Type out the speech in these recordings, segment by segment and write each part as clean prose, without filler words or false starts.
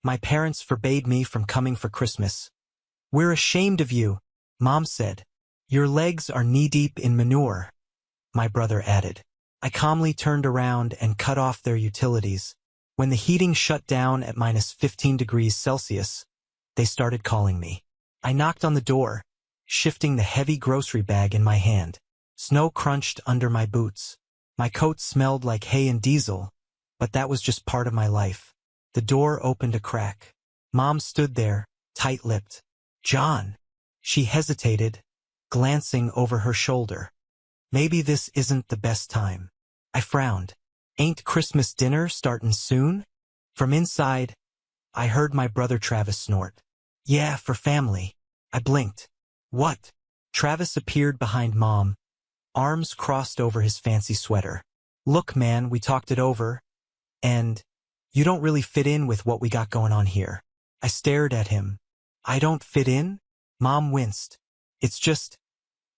My parents forbade me from coming for Christmas. We're ashamed of you, Mom said. Your legs are knee-deep in manure, my brother added. I calmly turned around and cut off their utilities. When the heating shut down at -15 degrees Celsius, they started calling me. I knocked on the door, shifting the heavy grocery bag in my hand. Snow crunched under my boots. My coat smelled like hay and diesel, but that was just part of my life. The door opened a crack. Mom stood there, tight-lipped. John. She hesitated, glancing over her shoulder. Maybe this isn't the best time. I frowned. Ain't Christmas dinner startin' soon? From inside, I heard my brother Travis snort. Yeah, for family. I blinked. What? Travis appeared behind Mom, arms crossed over his fancy sweater. Look, man, we talked it over, and you don't really fit in with what we got going on here. I stared at him. I don't fit in? Mom winced. It's just,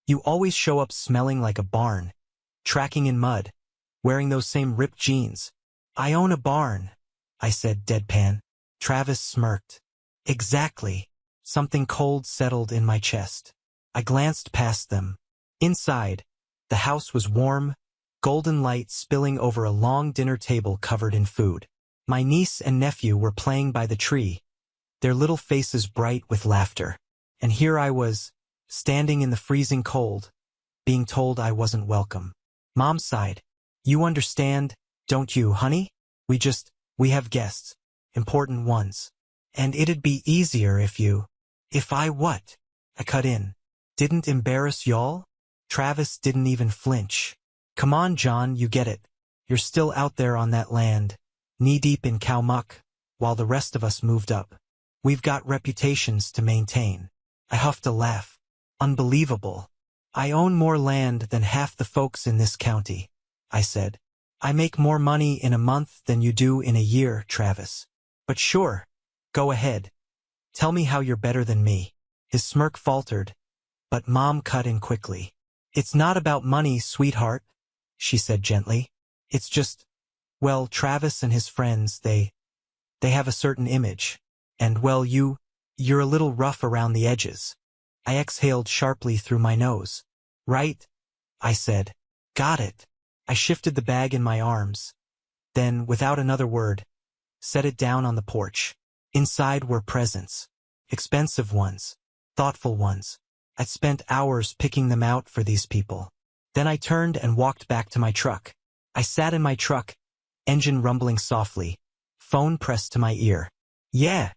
you always show up smelling like a barn, tracking in mud, wearing those same ripped jeans. I own a barn, I said deadpan. Travis smirked. Exactly. Something cold settled in my chest. I glanced past them. Inside, the house was warm, golden light spilling over a long dinner table covered in food. My niece and nephew were playing by the tree, their little faces bright with laughter. And here I was, standing in the freezing cold, being told I wasn't welcome. Mom sighed. You understand, don't you, honey? We have guests. Important ones. And it'd be easier if I what? I cut in. Didn't embarrass y'all? Travis didn't even flinch. Come on, John, you get it. You're still out there on that land, knee-deep in cow muck, while the rest of us moved up. We've got reputations to maintain. I huffed a laugh. Unbelievable. I own more land than half the folks in this county, I said. I make more money in a month than you do in a year, Travis. But sure, go ahead. Tell me how you're better than me. His smirk faltered, but Mom cut in quickly. It's not about money, sweetheart, she said gently. It's just, well, Travis and his friends, they have a certain image. And, well, you're a little rough around the edges. I exhaled sharply through my nose. Right? I said. Got it. I shifted the bag in my arms. Then, without another word, set it down on the porch. Inside were presents. Expensive ones. Thoughtful ones. I'd spent hours picking them out for these people. Then I turned and walked back to my truck. I sat in my truck, engine rumbling softly, phone pressed to my ear. Yeah,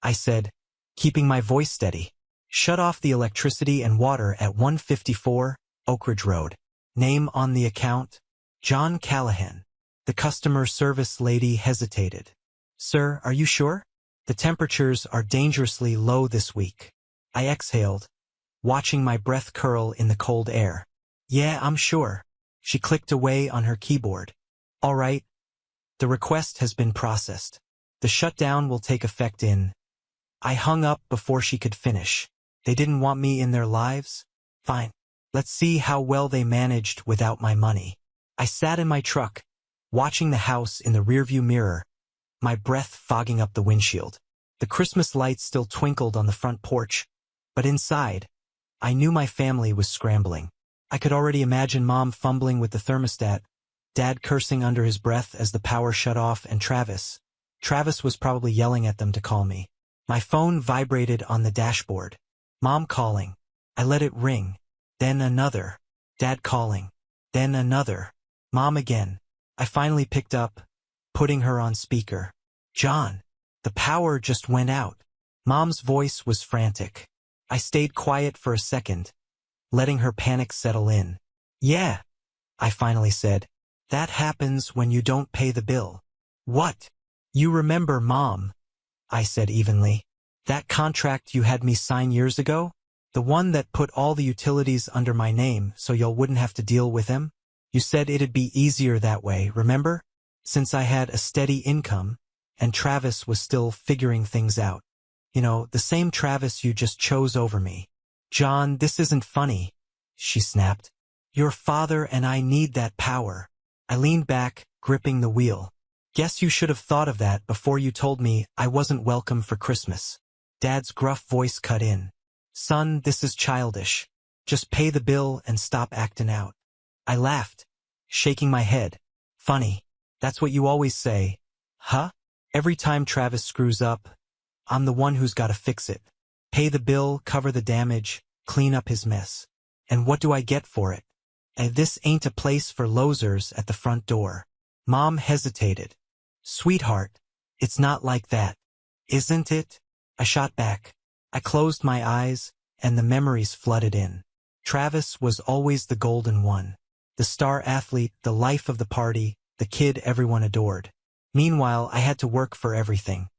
I said, keeping my voice steady. Shut off the electricity and water at 154 Oak Ridge Road. Name on the account? John Callahan. The customer service lady hesitated. Sir, are you sure? The temperatures are dangerously low this week. I exhaled, watching my breath curl in the cold air. Yeah, I'm sure. She clicked away on her keyboard. All right. The request has been processed. The shutdown will take effect in. I hung up before she could finish. They didn't want me in their lives? Fine. Let's see how well they managed without my money. I sat in my truck, watching the house in the rearview mirror, my breath fogging up the windshield. The Christmas lights still twinkled on the front porch, but inside, I knew my family was scrambling. I could already imagine Mom fumbling with the thermostat, Dad cursing under his breath as the power shut off, and Travis. Travis was probably yelling at them to call me. My phone vibrated on the dashboard. Mom calling. I let it ring. Then another. Dad calling. Then another. Mom again. I finally picked up, putting her on speaker. John, the power just went out. Mom's voice was frantic. I stayed quiet for a second, letting her panic settle in. Yeah, I finally said. That happens when you don't pay the bill. What? You remember, Mom, I said evenly. That contract you had me sign years ago? The one that put all the utilities under my name so y'all wouldn't have to deal with them? You said it'd be easier that way, remember? Since I had a steady income, and Travis was still figuring things out. You know, the same Travis you just chose over me. John, this isn't funny, she snapped. Your father and I need that power. I leaned back, gripping the wheel. Guess you should have thought of that before you told me I wasn't welcome for Christmas. Dad's gruff voice cut in. Son, this is childish. Just pay the bill and stop acting out. I laughed, shaking my head. Funny. That's what you always say. Huh? Every time Travis screws up, I'm the one who's got to fix it. Pay the bill, cover the damage, clean up his mess. And what do I get for it? This ain't a place for losers at the front door. Mom hesitated. Sweetheart, it's not like that. Isn't it? I shot back. I closed my eyes, and the memories flooded in. Travis was always the golden one. The star athlete, the life of the party, the kid everyone adored. Meanwhile, I had to work for everything.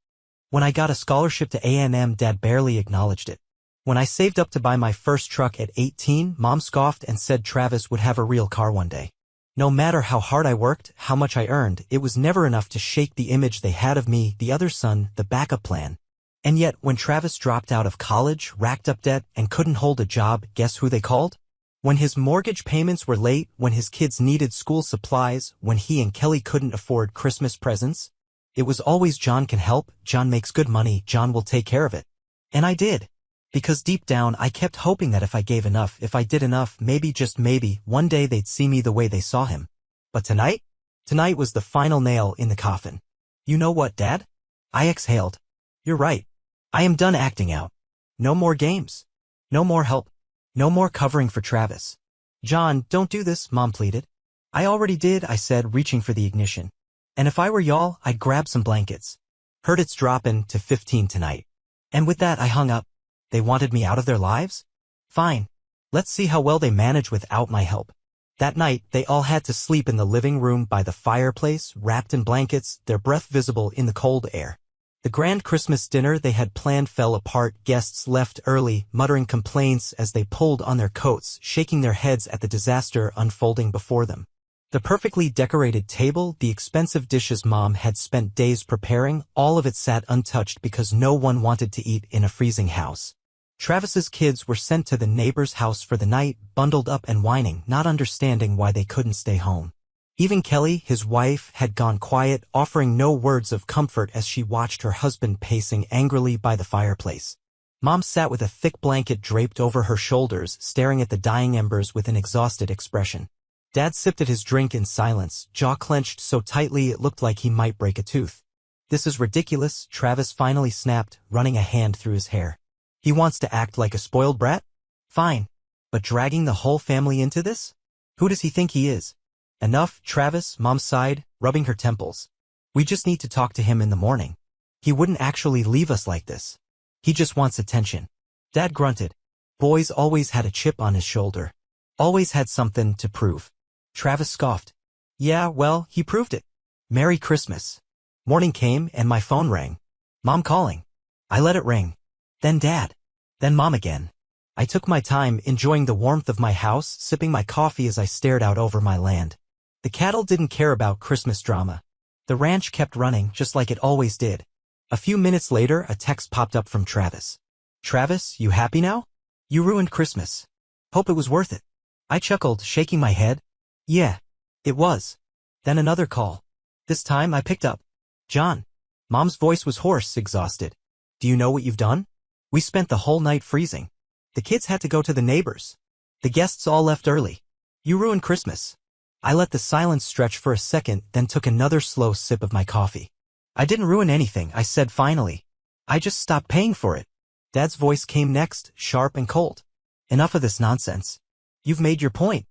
When I got a scholarship to A&M, Dad barely acknowledged it. When I saved up to buy my first truck at 18, Mom scoffed and said Travis would have a real car one day. No matter how hard I worked, how much I earned, it was never enough to shake the image they had of me, the other son, the backup plan. And yet, when Travis dropped out of college, racked up debt, and couldn't hold a job, guess who they called? When his mortgage payments were late, when his kids needed school supplies, when he and Kelly couldn't afford Christmas presents, it was always John can help, John makes good money, John will take care of it. And I did. Because deep down, I kept hoping that if I gave enough, if I did enough, maybe, just maybe, one day they'd see me the way they saw him. But tonight? Tonight was the final nail in the coffin. You know what, Dad? I exhaled. You're right. I am done acting out. No more games. No more help. No more covering for Travis. John, don't do this, Mom pleaded. I already did, I said, reaching for the ignition. And if I were y'all, I'd grab some blankets. Heard it's dropping to 15 tonight. And with that, I hung up. They wanted me out of their lives? Fine. Let's see how well they manage without my help. That night, they all had to sleep in the living room by the fireplace, wrapped in blankets, their breath visible in the cold air. The grand Christmas dinner they had planned fell apart. Guests left early, muttering complaints as they pulled on their coats, shaking their heads at the disaster unfolding before them. The perfectly decorated table, the expensive dishes Mom had spent days preparing, all of it sat untouched because no one wanted to eat in a freezing house. Travis's kids were sent to the neighbor's house for the night, bundled up and whining, not understanding why they couldn't stay home. Even Kelly, his wife, had gone quiet, offering no words of comfort as she watched her husband pacing angrily by the fireplace. Mom sat with a thick blanket draped over her shoulders, staring at the dying embers with an exhausted expression. Dad sipped at his drink in silence, jaw clenched so tightly it looked like he might break a tooth. This is ridiculous, Travis finally snapped, running a hand through his hair. He wants to act like a spoiled brat? Fine. But dragging the whole family into this? Who does he think he is? Enough, Travis, Mom sighed, rubbing her temples. We just need to talk to him in the morning. He wouldn't actually leave us like this. He just wants attention. Dad grunted. Boys always had a chip on his shoulder. Always had something to prove. Travis scoffed. Yeah, well, he proved it. Merry Christmas. Morning came and my phone rang. Mom calling. I let it ring. Then Dad. Then Mom again. I took my time, enjoying the warmth of my house, sipping my coffee as I stared out over my land. The cattle didn't care about Christmas drama. The ranch kept running just like it always did. A few minutes later, a text popped up from Travis. Travis, you happy now? You ruined Christmas. Hope it was worth it. I chuckled, shaking my head. Yeah, it was. Then another call. This time I picked up. John. Mom's voice was hoarse, exhausted. Do you know what you've done? We spent the whole night freezing. The kids had to go to the neighbors. The guests all left early. You ruined Christmas. I let the silence stretch for a second, then took another slow sip of my coffee. I didn't ruin anything, I said finally. I just stopped paying for it. Dad's voice came next, sharp and cold. Enough of this nonsense. You've made your point.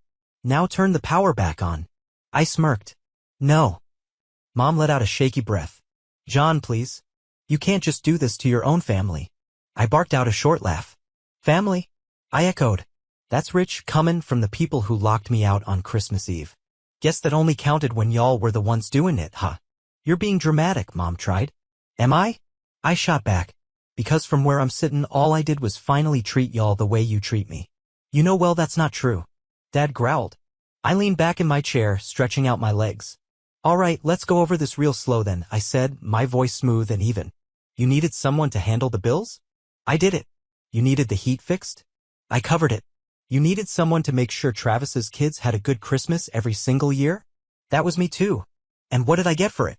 Now turn the power back on. I smirked. No. Mom let out a shaky breath. John, please. You can't just do this to your own family. I barked out a short laugh. Family? I echoed. That's rich, coming from the people who locked me out on Christmas Eve. Guess that only counted when y'all were the ones doing it, huh? You're being dramatic, Mom tried. Am I? I shot back. Because from where I'm sitting, all I did was finally treat y'all the way you treat me. You know well that's not true. Dad growled. I leaned back in my chair, stretching out my legs. All right, let's go over this real slow then, I said, my voice smooth and even. You needed someone to handle the bills? I did it. You needed the heat fixed? I covered it. You needed someone to make sure Travis's kids had a good Christmas every single year? That was me too. And what did I get for it?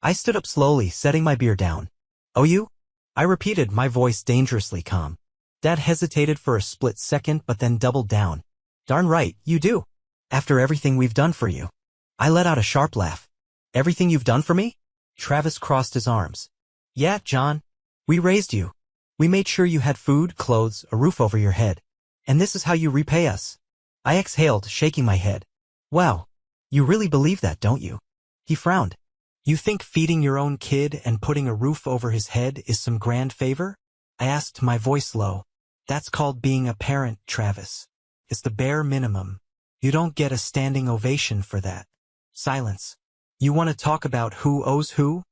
I stood up slowly, setting my beer down. Oh, you? I repeated, my voice dangerously calm. Dad hesitated for a split second but then doubled down. Darn right, you do. After everything we've done for you. I let out a sharp laugh. Everything you've done for me? Travis crossed his arms. Yeah, John. We raised you. We made sure you had food, clothes, a roof over your head. And this is how you repay us. I exhaled, shaking my head. Wow. You really believe that, don't you? He frowned. You think feeding your own kid and putting a roof over his head is some grand favor? I asked, my voice low. That's called being a parent, Travis. It's the bare minimum. You don't get a standing ovation for that. Silence. You want to talk about who owes who?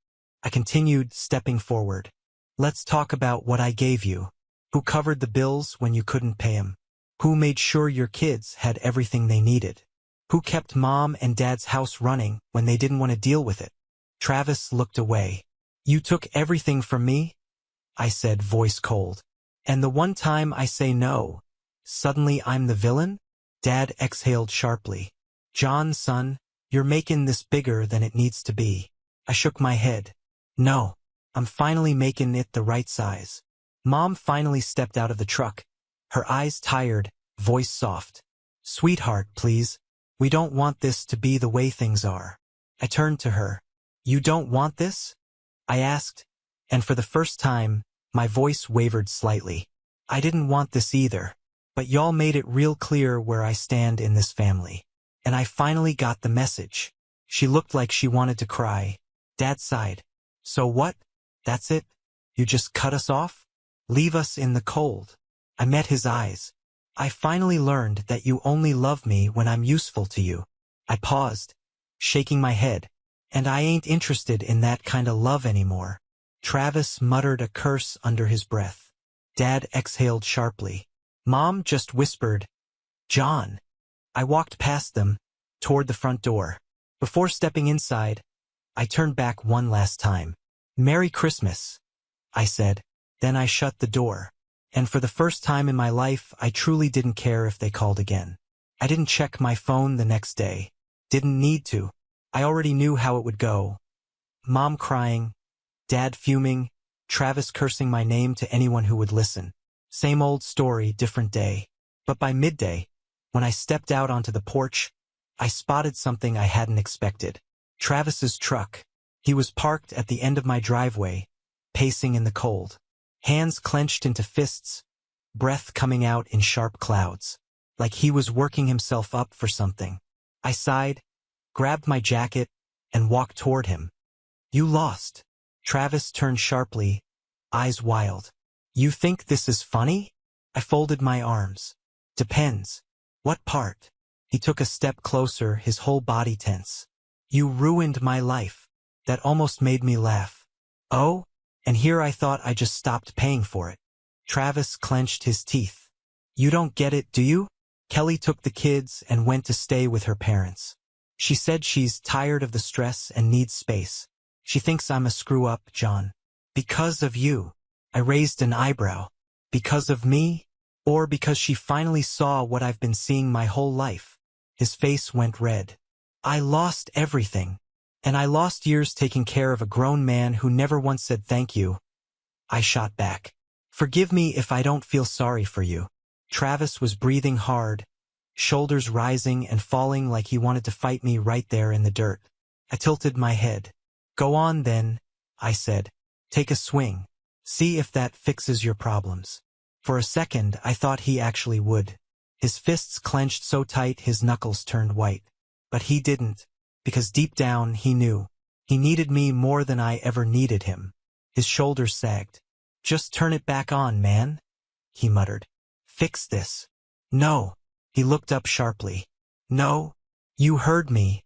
I continued, stepping forward. Let's talk about what I gave you. Who covered the bills when you couldn't pay 'em? Who made sure your kids had everything they needed? Who kept mom and dad's house running when they didn't want to deal with it? Travis looked away. You took everything from me? I said, voice cold. And the one time I say no, suddenly I'm the villain? Dad exhaled sharply. John, son, you're making this bigger than it needs to be. I shook my head. No, I'm finally making it the right size. Mom finally stepped out of the truck. Her eyes tired, voice soft. Sweetheart, please. We don't want this to be the way things are. I turned to her. You don't want this? I asked, and for the first time, my voice wavered slightly. I didn't want this either, but y'all made it real clear where I stand in this family. And I finally got the message. She looked like she wanted to cry. Dad sighed. So what? That's it? You just cut us off? Leave us in the cold? I met his eyes. I finally learned that you only love me when I'm useful to you. I paused, shaking my head. And I ain't interested in that kind of love anymore. Travis muttered a curse under his breath. Dad exhaled sharply. Mom just whispered, John. I walked past them, toward the front door. Before stepping inside, I turned back one last time. Merry Christmas, I said. Then I shut the door. And for the first time in my life, I truly didn't care if they called again. I didn't check my phone the next day. Didn't need to. I already knew how it would go. Mom crying, Dad fuming, Travis cursing my name to anyone who would listen. Same old story, different day. But by midday, when I stepped out onto the porch, I spotted something I hadn't expected. Travis's truck. He was parked at the end of my driveway, pacing in the cold. Hands clenched into fists, breath coming out in sharp clouds, like he was working himself up for something. I sighed, grabbed my jacket, and walked toward him. You lost. Travis turned sharply, eyes wild. You think this is funny? I folded my arms. Depends. What part? He took a step closer, his whole body tense. You ruined my life. That almost made me laugh. Oh? And here I thought I just stopped paying for it. Travis clenched his teeth. You don't get it, do you? Kelly took the kids and went to stay with her parents. She said she's tired of the stress and needs space. She thinks I'm a screw-up, John. Because of you. I raised an eyebrow. Because of me? Or because she finally saw what I've been seeing my whole life? His face went red. I lost everything. And I lost years taking care of a grown man who never once said thank you. I shot back. Forgive me if I don't feel sorry for you. Travis was breathing hard, shoulders rising and falling like he wanted to fight me right there in the dirt. I tilted my head. Go on then, I said. Take a swing. See if that fixes your problems. For a second, I thought he actually would. His fists clenched so tight his knuckles turned white. But he didn't, because deep down he knew. He needed me more than I ever needed him. His shoulders sagged. Just turn it back on, man, he muttered. Fix this. No. He looked up sharply. No. You heard me,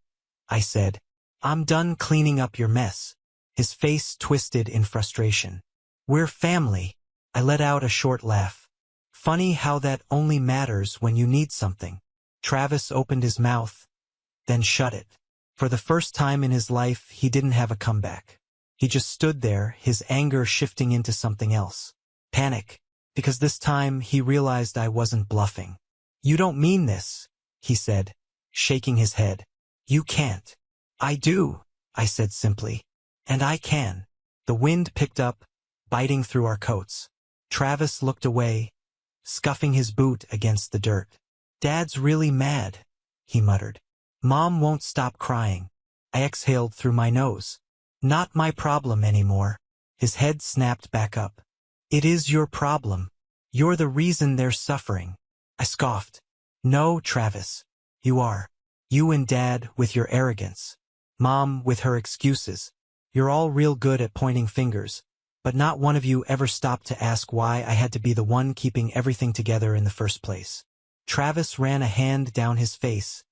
I said. I'm done cleaning up your mess. His face twisted in frustration. We're family. I let out a short laugh. Funny how that only matters when you need something. Travis opened his mouth, then shut it. For the first time in his life, he didn't have a comeback. He just stood there, his anger shifting into something else. Panic, because this time he realized I wasn't bluffing. You don't mean this, he said, shaking his head. You can't. I do, I said simply. And I can. The wind picked up, biting through our coats. Travis looked away, scuffing his boot against the dirt. Dad's really mad, he muttered. Mom won't stop crying. I exhaled through my nose. Not my problem anymore. His head snapped back up. It is your problem. You're the reason they're suffering. I scoffed. No, Travis. You are. You and Dad with your arrogance. Mom with her excuses. You're all real good at pointing fingers, but not one of you ever stopped to ask why I had to be the one keeping everything together in the first place. Travis ran a hand down his face,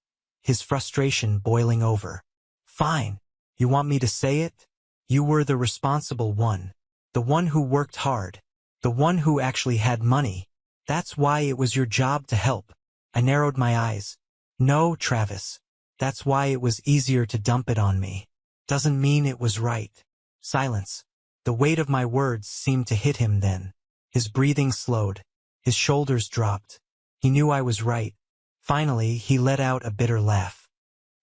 his frustration boiling over. Fine. You want me to say it? You were the responsible one. The one who worked hard. The one who actually had money. That's why it was your job to help. I narrowed my eyes. No, Travis. That's why it was easier to dump it on me. Doesn't mean it was right. Silence. The weight of my words seemed to hit him then. His breathing slowed. His shoulders dropped. He knew I was right. Finally, he let out a bitter laugh.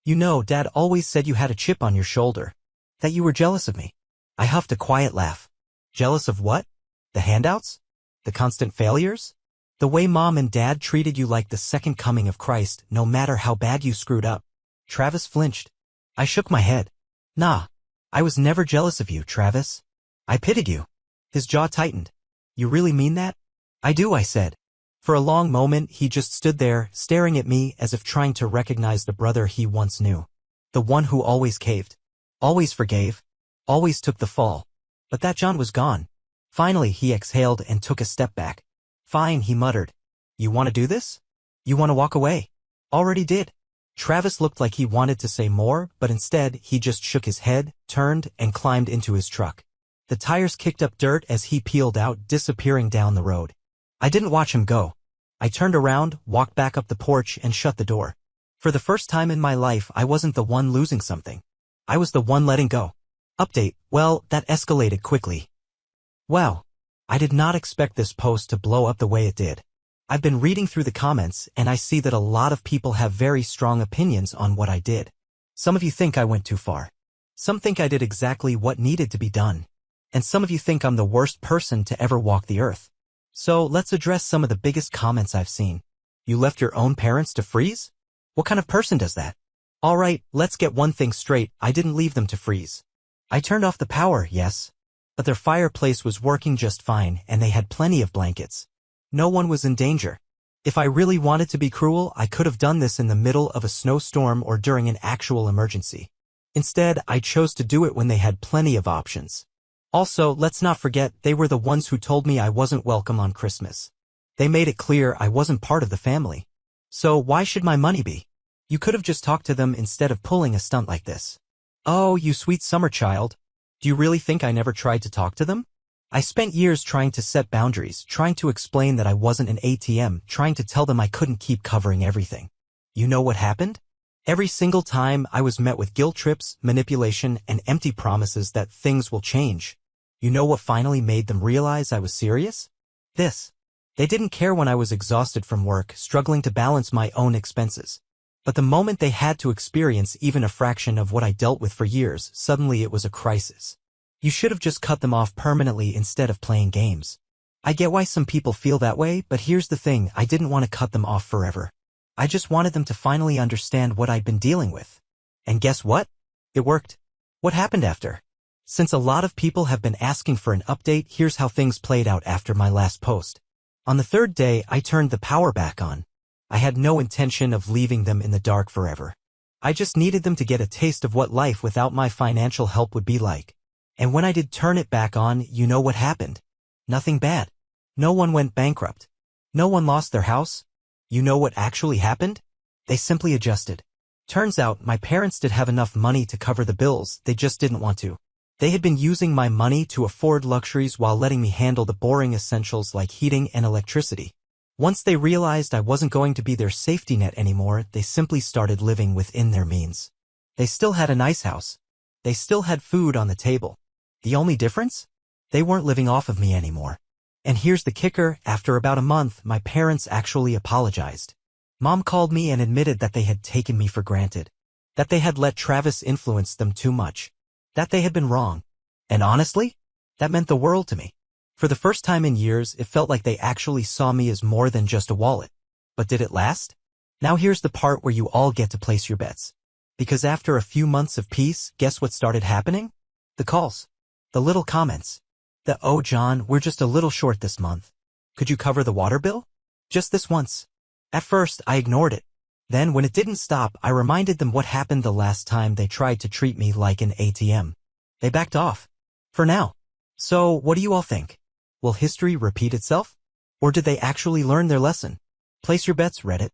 You know, Dad always said you had a chip on your shoulder. That you were jealous of me. I huffed a quiet laugh. Jealous of what? The handouts? The constant failures? The way Mom and Dad treated you like the second coming of Christ, no matter how bad you screwed up. Travis flinched. I shook my head. Nah. I was never jealous of you, Travis. I pitied you. His jaw tightened. You really mean that? I do, I said. For a long moment, he just stood there, staring at me as if trying to recognize the brother he once knew. The one who always caved. Always forgave. Always took the fall. But that John was gone. Finally, he exhaled and took a step back. Fine, he muttered. You want to do this? You want to walk away? Already did. Travis looked like he wanted to say more, but instead, he just shook his head, turned, and climbed into his truck. The tires kicked up dirt as he peeled out, disappearing down the road. I didn't watch him go. I turned around, walked back up the porch, and shut the door. For the first time in my life, I wasn't the one losing something. I was the one letting go. Update, well, that escalated quickly. Wow. I did not expect this post to blow up the way it did. I've been reading through the comments, and I see that a lot of people have very strong opinions on what I did. Some of you think I went too far. Some think I did exactly what needed to be done. And some of you think I'm the worst person to ever walk the earth. So let's address some of the biggest comments I've seen. You left your own parents to freeze? What kind of person does that? Alright, let's get one thing straight, I didn't leave them to freeze. I turned off the power, yes. But their fireplace was working just fine, and they had plenty of blankets. No one was in danger. If I really wanted to be cruel, I could have done this in the middle of a snowstorm or during an actual emergency. Instead, I chose to do it when they had plenty of options. Also, let's not forget, they were the ones who told me I wasn't welcome on Christmas. They made it clear I wasn't part of the family. So why should my money be? You could have just talked to them instead of pulling a stunt like this. Oh, you sweet summer child. Do you really think I never tried to talk to them? I spent years trying to set boundaries, trying to explain that I wasn't an ATM, trying to tell them I couldn't keep covering everything. You know what happened? Every single time I was met with guilt trips, manipulation, and empty promises that things will change. You know what finally made them realize I was serious? This. They didn't care when I was exhausted from work, struggling to balance my own expenses. But the moment they had to experience even a fraction of what I dealt with for years, suddenly it was a crisis. You should have just cut them off permanently instead of playing games. I get why some people feel that way, but here's the thing, I didn't want to cut them off forever. I just wanted them to finally understand what I'd been dealing with. And guess what? It worked. What happened after? Since a lot of people have been asking for an update, here's how things played out after my last post. On the third day, I turned the power back on. I had no intention of leaving them in the dark forever. I just needed them to get a taste of what life without my financial help would be like. And when I did turn it back on, you know what happened? Nothing bad. No one went bankrupt. No one lost their house. You know what actually happened? They simply adjusted. Turns out, my parents did have enough money to cover the bills, they just didn't want to. They had been using my money to afford luxuries while letting me handle the boring essentials like heating and electricity. Once they realized I wasn't going to be their safety net anymore, they simply started living within their means. They still had a nice house. They still had food on the table. The only difference? They weren't living off of me anymore. And here's the kicker, after about a month, my parents actually apologized. Mom called me and admitted that they had taken me for granted. That they had let Travis influence them too much. that they had been wrong. And honestly, that meant the world to me. For the first time in years, it felt like they actually saw me as more than just a wallet. But did it last? Now here's the part where you all get to place your bets. Because after a few months of peace, guess what started happening? The calls. The little comments. "Oh John, we're just a little short this month. Could you cover the water bill? Just this once." At first, I ignored it. Then, when it didn't stop, I reminded them what happened the last time they tried to treat me like an ATM. They backed off. For now. So, what do you all think? Will history repeat itself? Or did they actually learn their lesson? Place your bets, Reddit.